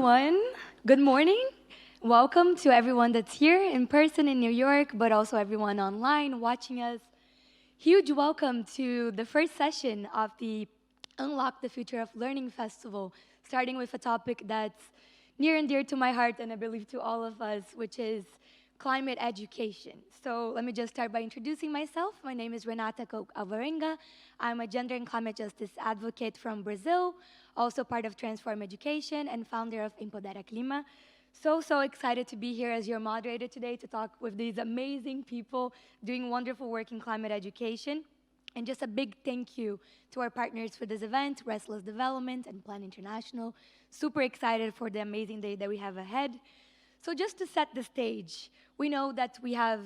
everyone. Good morning. Welcome to everyone that's here in person in New York, but also everyone online watching us. Huge welcome to the first session of the Unlock the Future of Learning Festival, starting with a topic that's near and dear to my heart and I believe to all of us, which is climate education. So let me just start by introducing myself. My name is Renata Coke Alvarenga. I'm a gender and climate justice advocate from Brazil, also part of Transformative Education and founder of Empodera Clima. So excited to be here as your moderator today to talk with these amazing people doing wonderful work in climate education. And just a big thank you to our partners for this event, Restless Development and Plan International. Super excited for the amazing day that we have ahead. So just to set the stage, we know that we have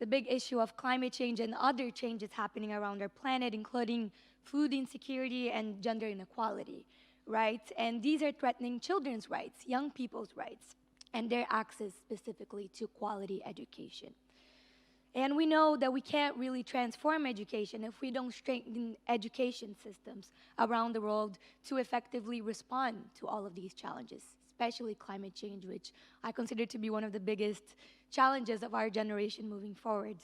the big issue of climate change and other changes happening around our planet, including food insecurity and gender inequality, right? And these are threatening children's rights, young people's rights, and their access specifically to quality education. And we know that we can't really transform education if we don't strengthen education systems around the world to effectively respond to all of these challenges, especially climate change, which I consider to be one of the biggest challenges of our generation moving forward.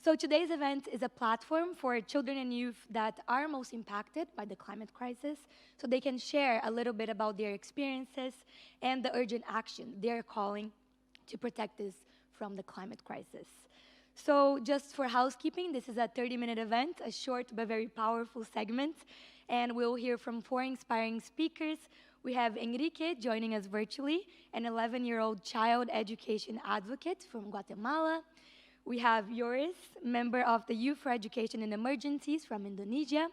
So today's event is a platform for children and youth that are most impacted by the climate crisis, so they can share a little bit about their experiences and the urgent action they're calling to protect us from the climate crisis. So just for housekeeping, this is a 30-minute event, a short but very powerful segment, and we'll hear from 4 inspiring speakers. We have Enrique joining us virtually, an 11-year-old child education advocate from Guatemala. We have Yoris, member of the Youth for Education in Emergencies from Indonesia.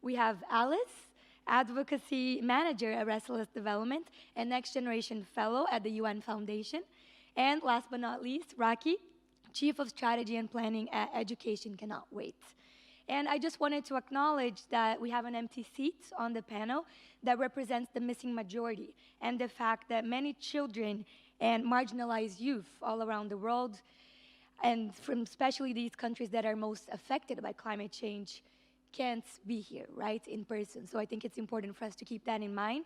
We have Alice, advocacy manager at Restless Development and Next Generation Fellow at the UN Foundation. And last but not least, Raki, Chief of Strategy and Planning at Education Cannot Wait. And I just wanted to acknowledge that we have an empty seat on the panel that represents the missing majority and the fact that many children and marginalized youth all around the world, and from especially these countries that are most affected by climate change, can't be here, right, in person. So I think it's important for us to keep that in mind.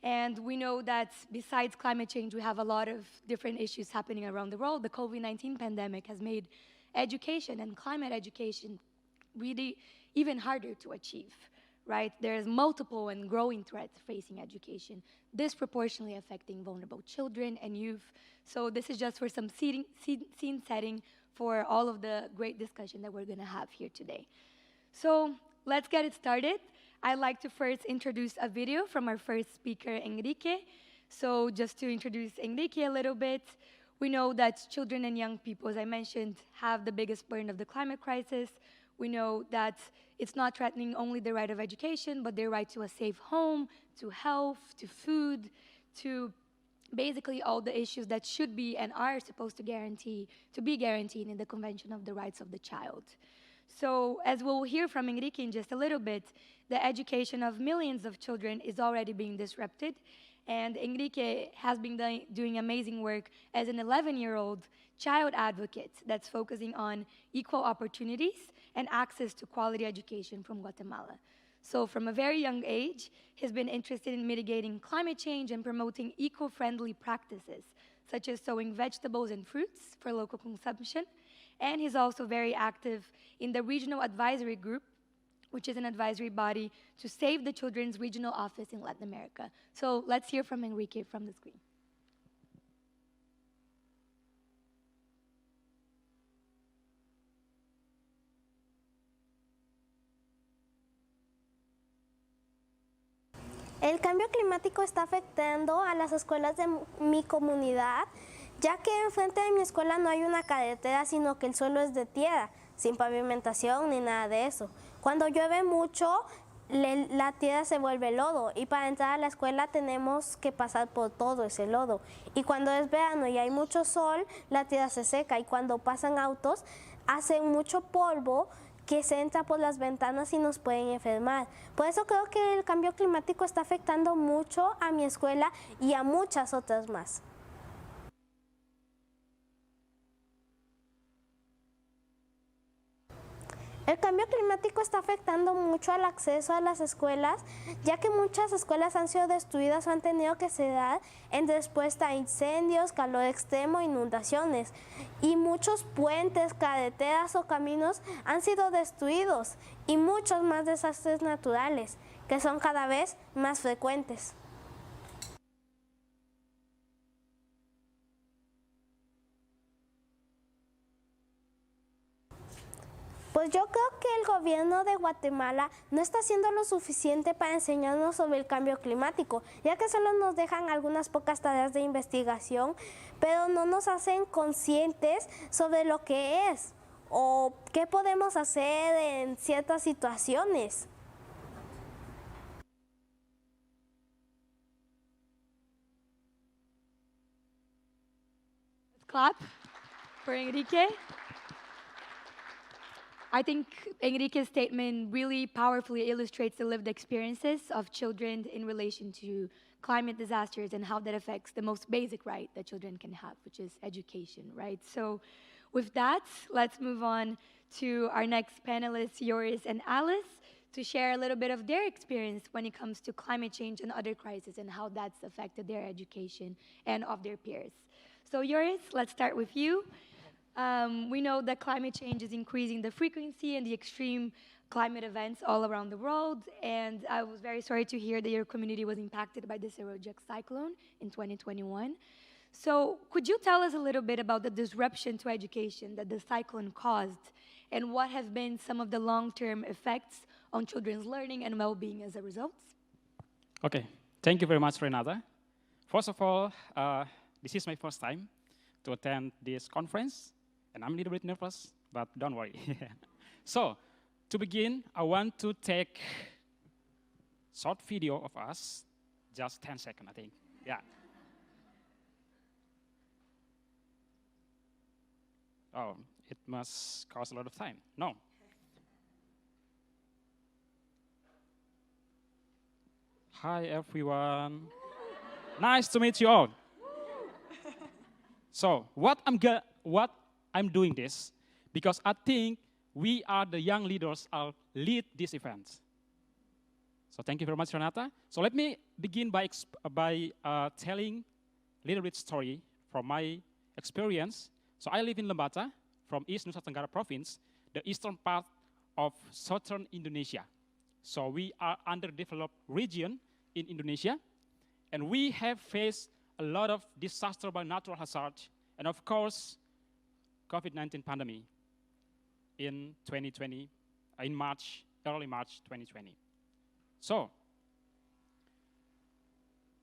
And we know that besides climate change, we have a lot of different issues happening around the world. The COVID-19 pandemic has made education and climate education really even harder to achieve, right? There's multiple and growing threats facing education, disproportionately affecting vulnerable children and youth. So this is just for some scene setting for all of the great discussion that we're gonna have here today. So let's get it started. I'd like to first introduce a video from our first speaker, Enrique. So just to introduce Enrique a little bit, we know that children and young people, as I mentioned, have the biggest burden of the climate crisis. We know that it's not threatening only the right of education, but their right to a safe home, to health, to food, to basically all the issues that should be and are supposed to be guaranteed in the Convention of the Rights of the Child. So as we'll hear from Enrique in just a little bit, the education of millions of children is already being disrupted. And Enrique has been doing amazing work as an 11-year-old child advocate that's focusing on equal opportunities and access to quality education from Guatemala. So from a very young age, he's been interested in mitigating climate change and promoting eco-friendly practices, such as sowing vegetables and fruits for local consumption. And he's also very active in the Regional Advisory Group, which is an advisory body to Save the Children's Regional Office in Latin America. So let's hear from Enrique from the screen. El cambio climático está afectando a las escuelas de mi comunidad, ya que enfrente de mi escuela no hay una carretera, sino que el suelo es de tierra, sin pavimentación ni nada de eso. Cuando llueve mucho, la tierra se vuelve lodo y para entrar a la escuela tenemos que pasar por todo ese lodo. Y cuando es verano y hay mucho sol, la tierra se seca y cuando pasan autos, hacen mucho polvo que se entra por las ventanas y nos pueden enfermar. Por eso creo que el cambio climático está afectando mucho a mi escuela y a muchas otras más. El cambio climático climático está afectando mucho al acceso a las escuelas, ya que muchas escuelas han sido destruidas o han tenido que cerrar en respuesta a incendios, calor extremo, inundaciones. Y muchos puentes, carreteras o caminos han sido destruidos y muchos más desastres naturales, que son cada vez más frecuentes. Pues yo creo que el gobierno de Guatemala no está haciendo lo suficiente para enseñarnos sobre el cambio climático, ya que solo nos dejan algunas pocas tareas de investigación, pero no nos hacen conscientes sobre lo que es o qué podemos hacer en ciertas situaciones. Let's clap for Enrique. I think Enrique's statement really powerfully illustrates the lived experiences of children in relation to climate disasters and how that affects the most basic right that children can have, which is education, right? So with that, let's move on to our next panelists, Yoris and Alice, to share a little bit of their experience when it comes to climate change and other crises and how that's affected their education and of their peers. So Yoris, let's start with you. We know that climate change is increasing the frequency and the extreme climate events all around the world. And I was very sorry to hear that your community was impacted by the Serojac cyclone in 2021. So could you tell us a little bit about the disruption to education that the cyclone caused and what have been some of the long-term effects on children's learning and well-being as a result? Okay, thank you very much, Renata. First of all, this is my first time to attend this conference. And I'm a little bit nervous, but don't worry. So, to begin, I want to take short video of us, just 10 seconds, I think. Yeah. Oh, it must cost a lot of time. No. Hi, everyone. Nice to meet you all. So, what I'm doing this because I think we are the young leaders who lead this event. So thank you very much, Renata. So let me begin by telling a little bit story from my experience. So I live in Lembata, from East Nusa Tenggara Province, the eastern part of southern Indonesia. So we are underdeveloped region in Indonesia, and we have faced a lot of disaster by natural hazard, and of course, COVID-19 pandemic in 2020, in March, early March 2020. So,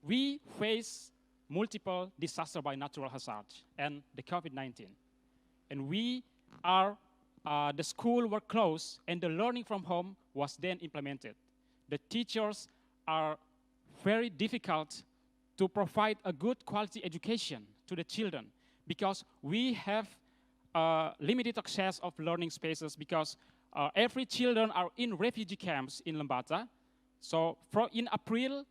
we face multiple disasters by natural hazard and the COVID-19. And we are, the school were closed and the learning from home was then implemented. The teachers are very difficult to provide a good quality education to the children because we have limited access of learning spaces because every children are in refugee camps in Lembata. So in April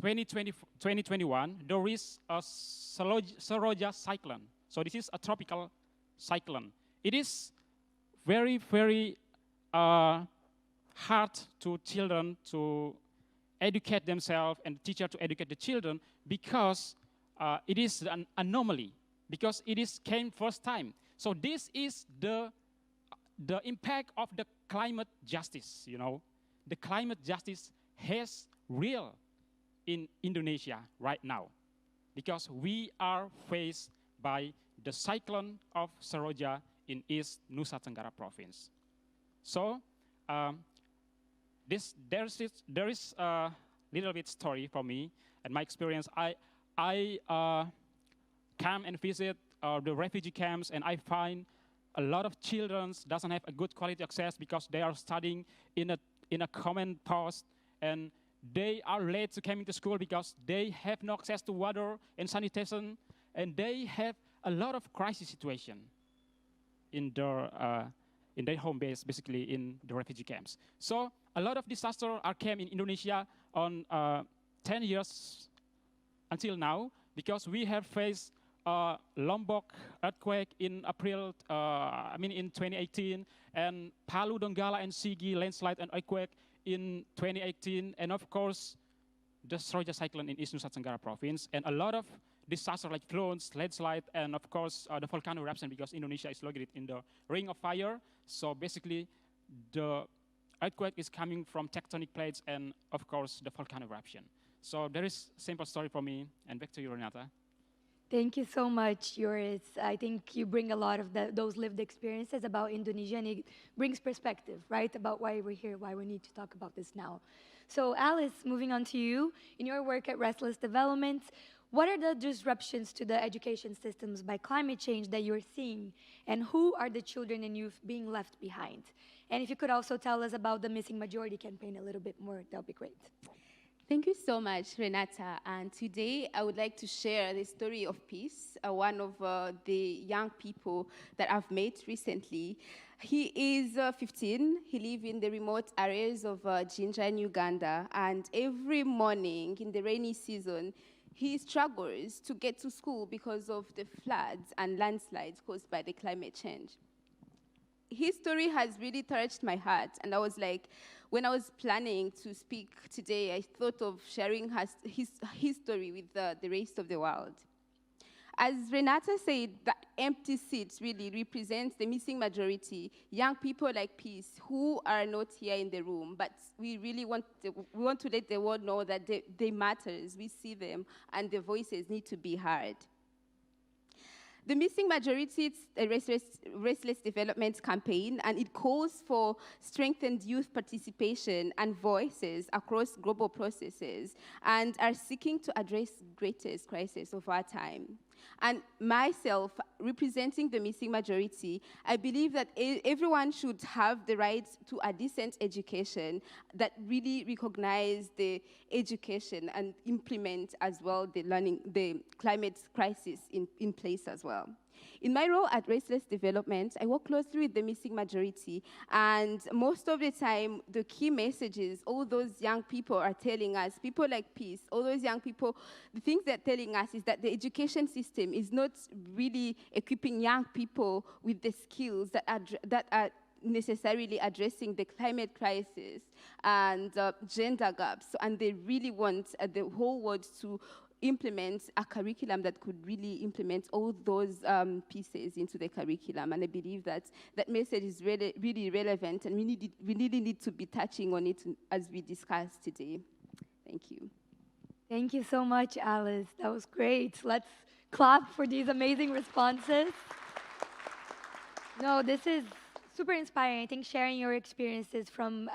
2021, there is a Seroja cyclone. So this is a tropical cyclone. It is very, very hard to children to educate themselves and teacher to educate the children because it is an anomaly. Because came first time. So this is the impact of the climate justice, you know. The climate justice has real in Indonesia right now. Because we are faced by the cyclone of Seroja in East Nusa Tenggara Province. So there is a little bit story for me and my experience. I come and visit the refugee camps, and I find a lot of children doesn't have a good quality access because they are studying in a common post, and they are late to coming to school because they have no access to water and sanitation, and they have a lot of crisis situation in their home base, basically in the refugee camps. So a lot of disasters came in Indonesia on 10 years until now because we have faced Lombok earthquake in April, in 2018, and Palu, Donggala, and Sigi landslide and earthquake in 2018, and of course, the Seroja cyclone in East Nusa Tenggara province, and a lot of disasters like floods, landslide, and of course, the volcano eruption, because Indonesia is located in the ring of fire. So basically, the earthquake is coming from tectonic plates and, of course, the volcano eruption. So there is a simple story for me, and back to you, Renata. Thank you so much, Yoris. I think you bring a lot of those lived experiences about Indonesia, and it brings perspective, right, about why we're here, why we need to talk about this now. So, Alice, moving on to you. In your work at Restless Development, what are the disruptions to the education systems by climate change that you're seeing, and who are the children and youth being left behind? And if you could also tell us about the Missing Majority campaign a little bit more, that would be great. Thank you so much, Renata. And today I would like to share the story of Peace, one of the young people that I've met recently. He is 15. He lives in the remote areas of Jinja in Uganda. And every morning in the rainy season, he struggles to get to school because of the floods and landslides caused by the climate change. His story has really touched my heart, and I was like, when I was planning to speak today, I thought of sharing his story with the rest of the world. As Renata said, the empty seats really represents the missing majority, young people like Peace, who are not here in the room, but we really want to let the world know that they matters, we see them, and their voices need to be heard. The Missing Majority is a restless development campaign, and it calls for strengthened youth participation and voices across global processes, and are seeking to address greatest crisis of our time. And myself, representing the missing majority, I believe that everyone should have the right to a decent education that really recognize the education and implement as well the climate crisis in place as well. In my role at Restless Development, I work closely with the missing majority, and most of the time, the key messages all those young people are telling us, people like Peace, all those young people, the things they're telling us is that the education system is not really equipping young people with the skills that are necessarily addressing the climate crisis and gender gaps, and they really want the whole world to implement a curriculum that could really implement all those pieces into the curriculum. And I believe that that message is really, really relevant, and we really need to be touching on it as we discuss today. Thank you. Thank you so much, Alice. That was great. Let's clap for these amazing responses. No, this is super inspiring. I think sharing your experiences from,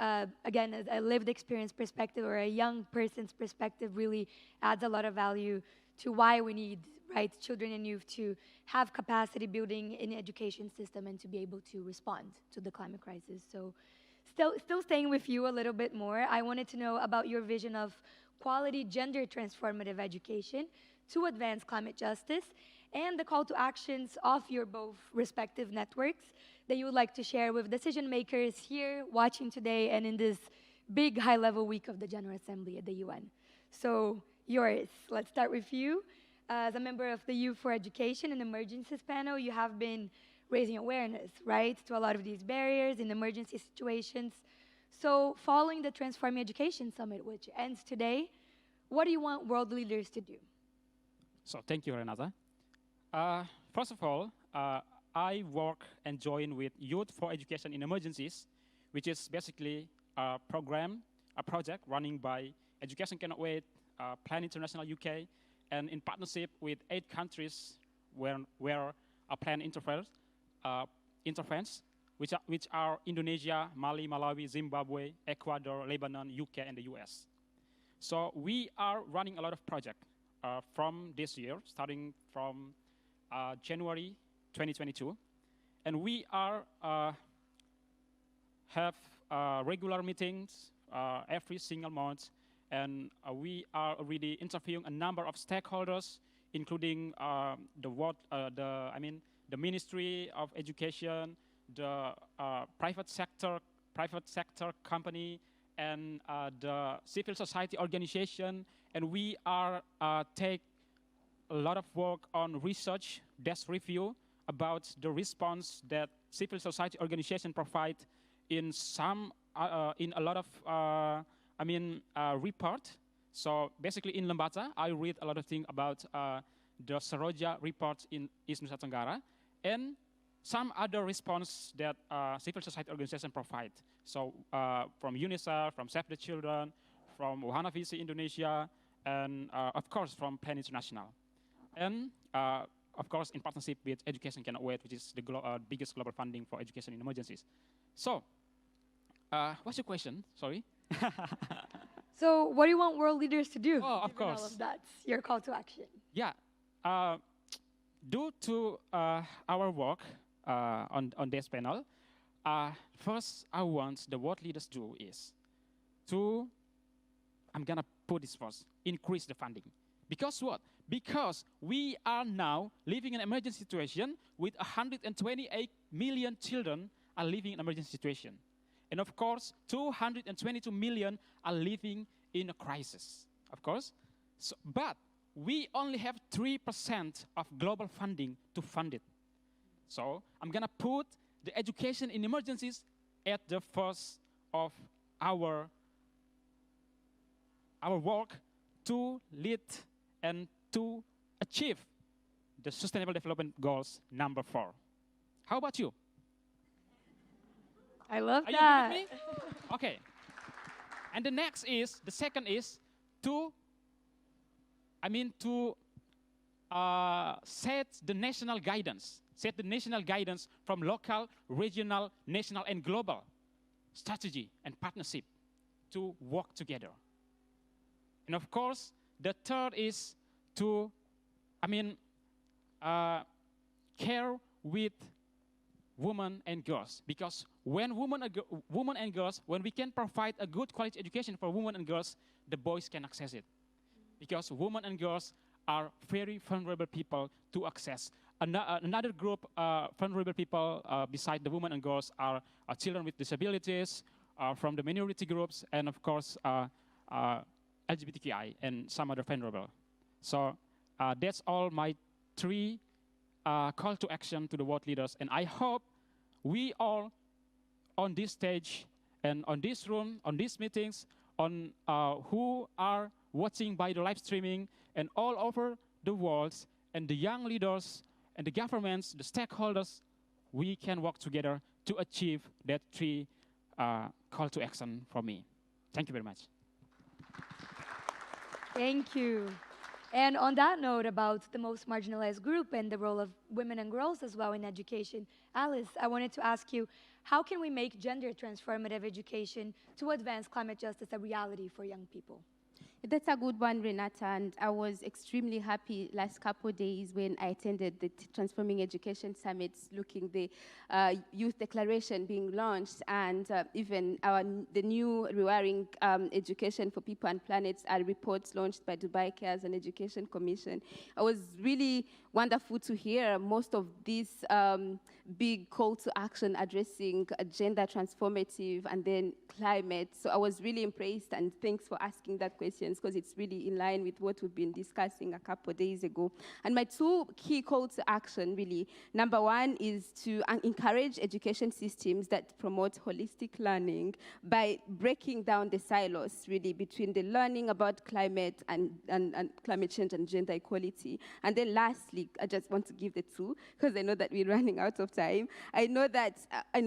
again, a lived experience perspective or a young person's perspective really adds a lot of value to why we need, right, children and youth to have capacity building in the education system and to be able to respond to the climate crisis. So still staying with you a little bit more, I wanted to know about your vision of quality gender transformative education to advance climate justice and the call to actions of your both respective networks that you would like to share with decision makers here watching today and in this big high-level week of the General Assembly at the UN. So, Yoris, let's start with you. As a member of the Youth for Education and Emergencies panel, you have been raising awareness, right, to a lot of these barriers in emergency situations. So, following the Transforming Education Summit, which ends today, what do you want world leaders to do? So, thank you, Renata. First of all, I work and join with Youth for Education in Emergencies, which is basically a project running by Education Cannot Wait, Plan International UK, and in partnership with 8 countries where a plan interferes, which are Indonesia, Mali, Malawi, Zimbabwe, Ecuador, Lebanon, UK, and the US. So we are running a lot of projects from this year, starting from January 2022, and we are have regular meetings every single month, and we are already interviewing a number of stakeholders, including the Ministry of Education, the private sector company, and the civil society organization, and we are take a lot of work on research, desk review about the response that civil society organizations provide in in a lot of, report. So basically in Lembata, I read a lot of things about the Saroja report in East Nusa Tenggara, and some other response that civil society organizations provide. So from UNICEF, from Save the Children, from Wahana Visi Indonesia, and of course from Plan International. And of course in partnership with Education Cannot Wait, which is the biggest global funding for education in emergencies. So, what's your question? Sorry. So, what do you want world leaders to do? Oh, of given course. All of that's your call to action. Yeah. Due to our work on this panel, first I want the world leaders do is to, I'm gonna put this first, increase the funding. Because what? Because we are now living in an emergency situation with 128 million children are living in an emergency situation. And of course, 222 million are living in a crisis, of course. So, but we only have 3% of global funding to fund it. So I'm gonna put the education in emergencies at the first of our work to lead and to achieve the Sustainable Development Goals number 4. How about you? I love Are that. you with me? Okay. And the second is to set the national guidance. Set the national guidance from local, regional, national, and global strategy and partnership to work together. And of course, the third is to, care with women and girls. Because when women and girls, when we can provide a good quality education for women and girls, the boys can access it. Because women and girls are very vulnerable people to access. Another group, vulnerable people beside the women and girls are children with disabilities, from the minority groups, and of course, LGBTQI and some other vulnerable. So that's all my 3 call to action to the world leaders. And I hope we all on this stage and on this room, on these meetings, on who are watching by the live streaming and all over the world, and the young leaders and the governments, the stakeholders, we can work together to achieve that 3 call to action for me. Thank you very much. Thank you. And on that note about the most marginalized group and the role of women and girls as well in education, Alice, I wanted to ask you, how can we make gender transformative education to advance climate justice a reality for young people? That's a good one, Renata, and I was extremely happy last couple of days when I attended the Transforming Education Summits, looking the Youth Declaration being launched, and even the new Rewiring Education for People and Planets are reports launched by Dubai Cares and Education Commission. It was really wonderful to hear most of these big call to action addressing gender transformative and then climate. So I was really impressed, and thanks for asking that question, because it's really in line with what we've been discussing a couple of days ago. And my 2 key calls to action, really. Number 1 is to encourage education systems that promote holistic learning by breaking down the silos, really, between the learning about climate and climate change and gender equality. And then lastly, I just want to give the 2, because I know that we're running out of time. I know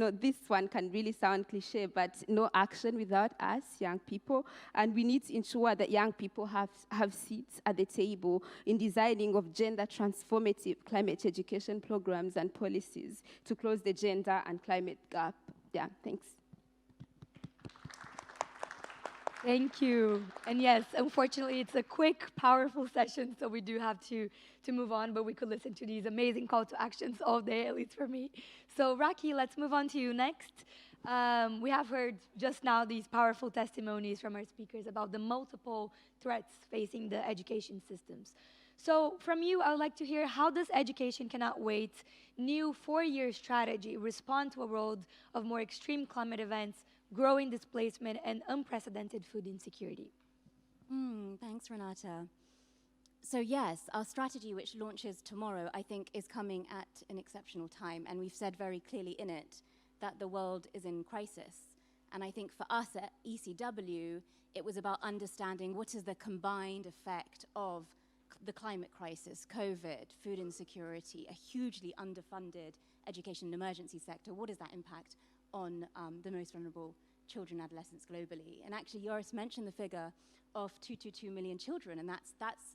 this one can really sound cliche, but no action without us, young people. And we need to ensure that young people have seats at the table in designing of gender transformative climate education programs and policies to close the gender and climate gap. Yeah, thanks. Thank you. And yes, unfortunately, it's a quick, powerful session, so we do have to move on, but we could listen to these amazing call to actions all day, at least for me. So, Raki, let's move on to you next. We have heard just now these powerful testimonies from our speakers about the multiple threats facing the education systems. So from you, I would like to hear, how does Education Cannot Wait new 4-year strategy respond to a world of more extreme climate events, growing displacement, and unprecedented food insecurity? Thanks, Renata. So yes, our strategy, which launches tomorrow, I think is coming at an exceptional time. And we've said very clearly in it that the world is in crisis. And I think for us at ECW, it was about understanding what is the combined effect of the climate crisis, COVID, food insecurity, a hugely underfunded education and emergency sector. What is that impact on the most vulnerable children and adolescents globally? And actually, Joris mentioned the figure of 222 million children, and that's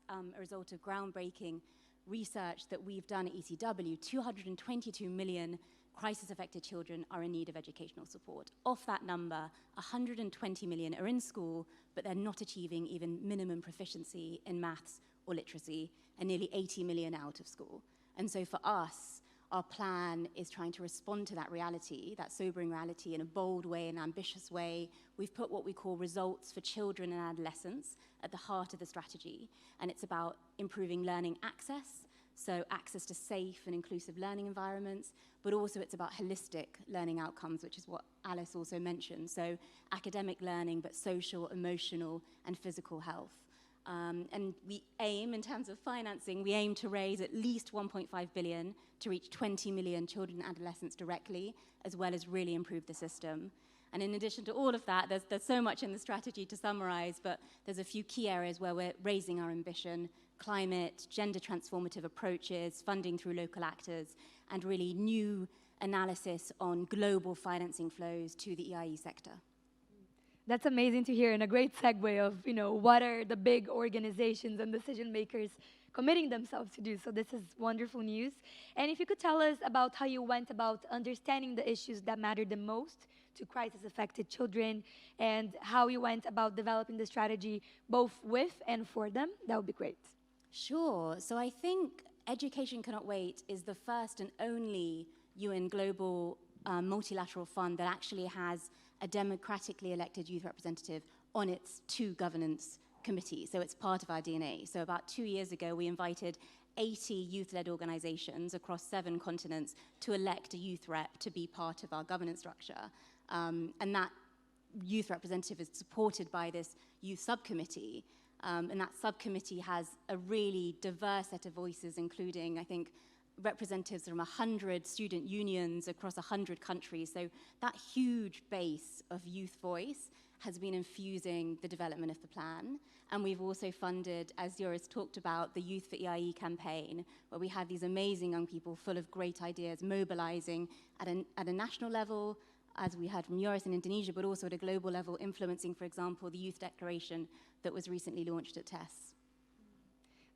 a result of groundbreaking research that we've done at ECW. 222 million crisis-affected children are in need of educational support. Of that number, 120 million are in school, but they're not achieving even minimum proficiency in maths or literacy, and nearly 80 million out of school. And so for us, our plan is trying to respond to that reality, that sobering reality, in a bold way, an ambitious way. We've put what we call results for children and adolescents at the heart of the strategy, and it's about improving learning access, so access to safe and inclusive learning environments, but also it's about holistic learning outcomes, which is what Alice also mentioned. So academic learning, but social, emotional, and physical health. And we aim, in terms of financing, we aim to raise at least 1.5 billion to reach 20 million children and adolescents directly, as well as really improve the system. And in addition to all of that, there's so much in the strategy to summarize, but there's a few key areas where we're raising our ambition: climate, gender transformative approaches, funding through local actors, and really new analysis on global financing flows to the EIE sector. That's amazing to hear, and a great segue of, what are the big organizations and decision makers committing themselves to do. So this is wonderful news. And if you could tell us about how you went about understanding the issues that matter the most to crisis-affected children, and how you went about developing the strategy both with and for them, that would be great. Sure. So I think Education Cannot Wait is the first and only UN global multilateral fund that actually has a democratically elected youth representative on its two governance committees. So it's part of our DNA. So about 2 years ago, we invited 80 youth-led organizations across 7 continents to elect a youth rep to be part of our governance structure. And that youth representative is supported by this youth subcommittee. And that subcommittee has a really diverse set of voices, including, I think, representatives from 100 student unions across 100 countries. So that huge base of youth voice has been infusing the development of the plan. And we've also funded, as Joris talked about, the Youth for EIE campaign, where we have these amazing young people full of great ideas mobilizing at a national level, as we heard from Joris in Indonesia, but also at a global level, influencing, for example, the Youth Declaration that was recently launched at TESS.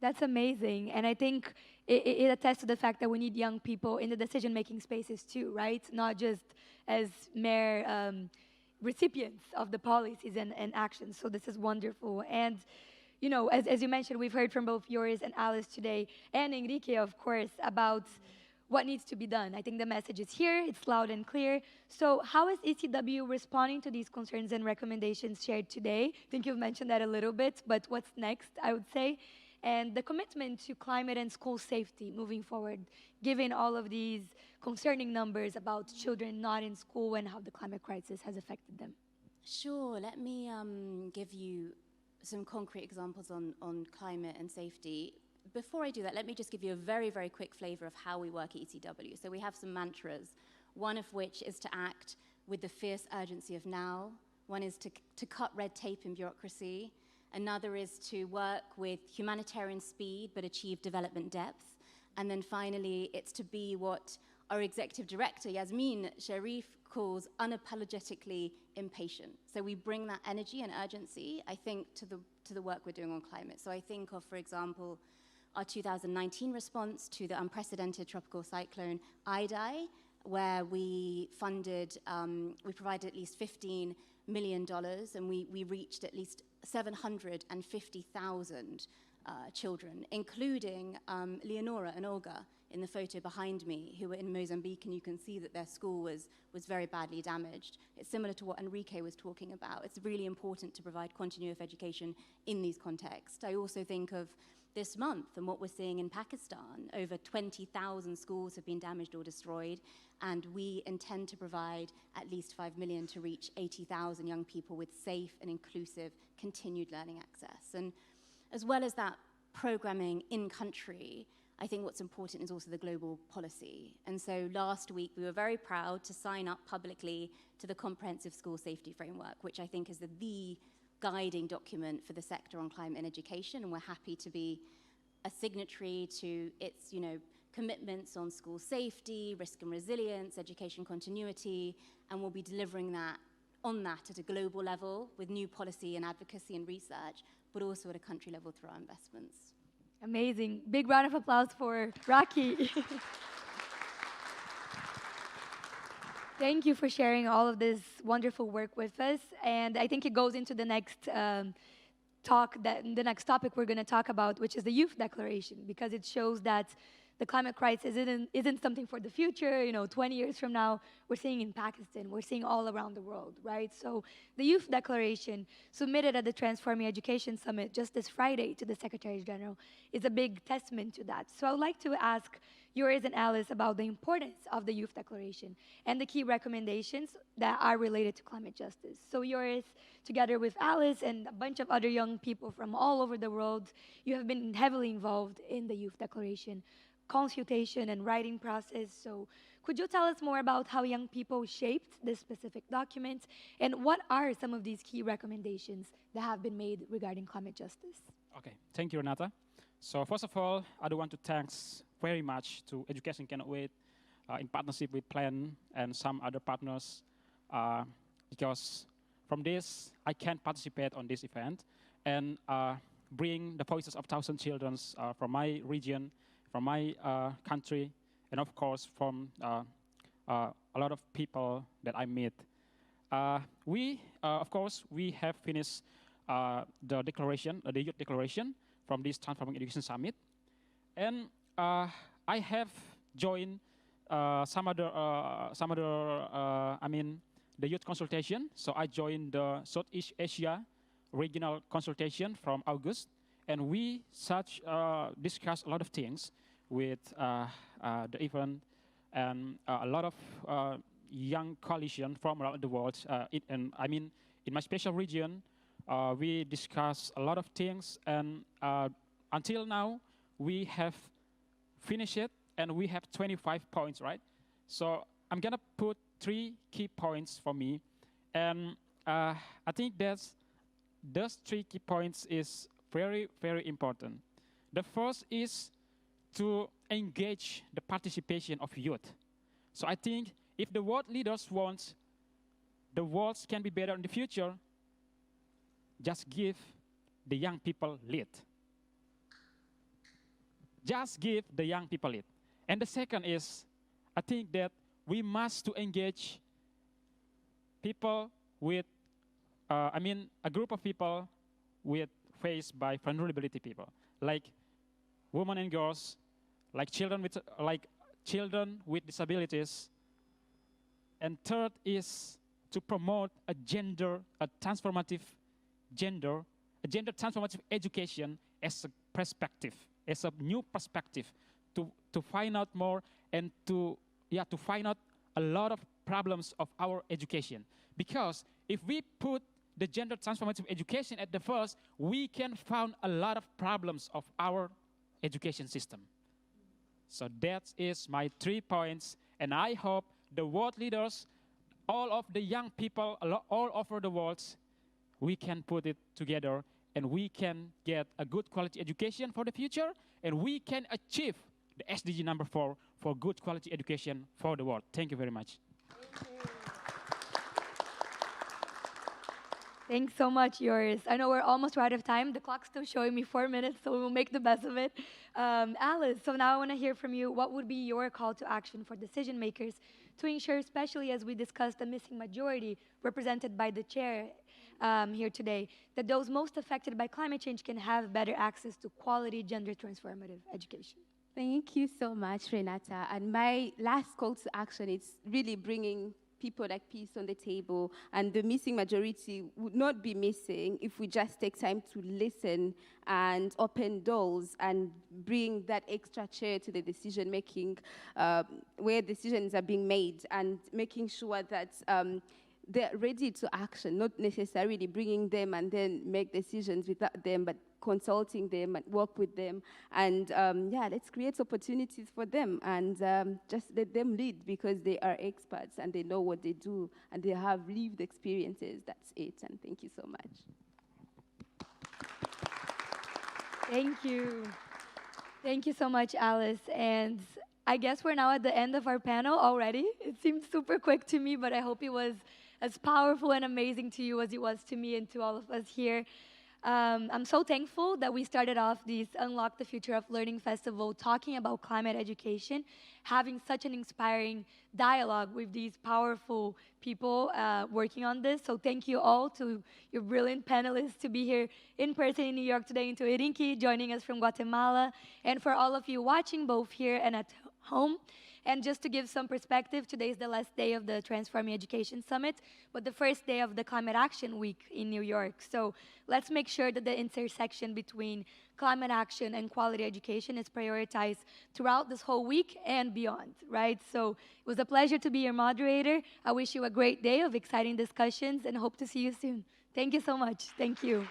That's amazing. And I think it attests to the fact that we need young people in the decision-making spaces too, right? Not just as mere recipients of the policies and actions. So this is wonderful. And, as you mentioned, we've heard from both Joris and Alice today, and Enrique, of course, about what needs to be done. I think the message is here. It's loud and clear. So how is ECW responding to these concerns and recommendations shared today? I think you've mentioned that a little bit, but what's next, I would say? And the commitment to climate and school safety moving forward, given all of these concerning numbers about children not in school and how the climate crisis has affected them. Sure, let me give you some concrete examples on climate and safety. Before I do that, let me just give you a very, very quick flavor of how we work at ECW. So we have some mantras, one of which is to act with the fierce urgency of now. One is to cut red tape and bureaucracy. Another is to work with humanitarian speed but achieve development depth. And then finally, it's to be what our executive director, Yasmin Sharif, calls unapologetically impatient. So we bring that energy and urgency, I think, to the work we're doing on climate. So I think of, for example, our 2019 response to the unprecedented tropical cyclone Idai, where we provided at least $15 million, and we reached at least 750,000 children, including Leonora and Olga in the photo behind me, who were in Mozambique, and you can see that their school was very badly damaged. It's similar to what Enrique was talking about. It's really important to provide continuity of education in these contexts. I also think of this month and what we're seeing in Pakistan. Over 20,000 schools have been damaged or destroyed, and we intend to provide at least 5 million to reach 80,000 young people with safe and inclusive continued learning access. And as well as that programming in country, I think what's important is also the global policy. And so last week, we were very proud to sign up publicly to the Comprehensive School Safety Framework, which I think is the guiding document for the sector on climate and education. And we're happy to be a signatory to its, commitments on school safety, risk and resilience, education continuity, and we'll be delivering that at a global level with new policy and advocacy and research, but also at a country level through our investments. Amazing. Big round of applause for Rocky. Thank you for sharing all of this wonderful work with us. And I think it goes into the next the next topic we're going to talk about, which is the Youth Declaration, because it shows that the climate crisis isn't something for the future. 20 years from now, we're seeing in Pakistan, we're seeing all around the world, right? So the Youth Declaration, submitted at the Transforming Education Summit just this Friday to the Secretary General, is a big testament to that. So I would like to ask Joris and Alice about the importance of the Youth Declaration and the key recommendations that are related to climate justice. So Joris, together with Alice and a bunch of other young people from all over the world, you have been heavily involved in the Youth Declaration consultation and writing process. So could you tell us more about how young people shaped this specific document, and what are some of these key recommendations that have been made regarding climate justice? Okay, thank you, Renata. So first of all, I do want to thanks very much to Education Cannot Wait in partnership with Plan and some other partners, because from this, I can participate on this event and bring the voices of 1,000 children from my region, from my country, and of course from a lot of people that I meet. Of course, we have finished the declaration, the Youth Declaration from this Transforming Education Summit, and I have joined the youth consultation. So I joined the Southeast Asia regional consultation from August, and we discussed a lot of things with the event, and a lot of young coalition from around the world. In my special region, we discussed a lot of things, and until now, we have finished it, and we have 25 points, right? So I'm gonna put 3 key points for me, and I think those 3 key points is very, very important. The first is to engage the participation of youth. So I think if the world leaders want the world can be better in the future, just give the young people lead. Just give the young people lead. And the second is, I think that we must to engage people with, a group of people faced by vulnerability people, like women and girls, like children with disabilities. And third is to promote a gender transformative education as a perspective, as a new perspective, to find out more and to find out a lot of problems of our education. Because if we put the gender transformative education at the first, we can find a lot of problems of our education system. So that is my 3 points, and I hope the world leaders, all of the young people all over the world, we can put it together, and we can get a good quality education for the future, and we can achieve the SDG number 4 for good quality education for the world. Thank you very much. Thanks so much, Joris. I know we're almost out of time. The clock's still showing me 4 minutes, so we'll make the best of it. Alice, so now I want to hear from you. What would be your call to action for decision makers to ensure, especially as we discussed the missing majority represented by the chair here today, that those most affected by climate change can have better access to quality gender transformative education? Thank you so much, Renata. And my last call to action is really bringing people like peace on the table, and the missing majority would not be missing if we just take time to listen and open doors and bring that extra chair to the decision making where decisions are being made, and making sure that they're ready to action, not necessarily bringing them and then make decisions without them, but consulting them and work with them. And yeah, let's create opportunities for them and just let them lead because they are experts and they know what they do and they have lived experiences. That's it. And thank you so much. Thank you. Thank you so much, Alice. And I guess we're now at the end of our panel already. It seemed super quick to me, but I hope it was as powerful and amazing to you as it was to me and to all of us here. I'm so thankful that we started off this Unlock the Future of Learning Festival talking about climate education, having such an inspiring dialogue with these powerful people working on this. So thank you all to your brilliant panelists to be here in person in New York today, and to Irinki joining us from Guatemala, and for all of you watching both here and at home. And just to give some perspective, today is the last day of the Transforming Education Summit, but the first day of the Climate Action Week in New York. So let's make sure that the intersection between climate action and quality education is prioritized throughout this whole week and beyond, right? So it was a pleasure to be your moderator. I wish you a great day of exciting discussions and hope to see you soon. Thank you so much. Thank you.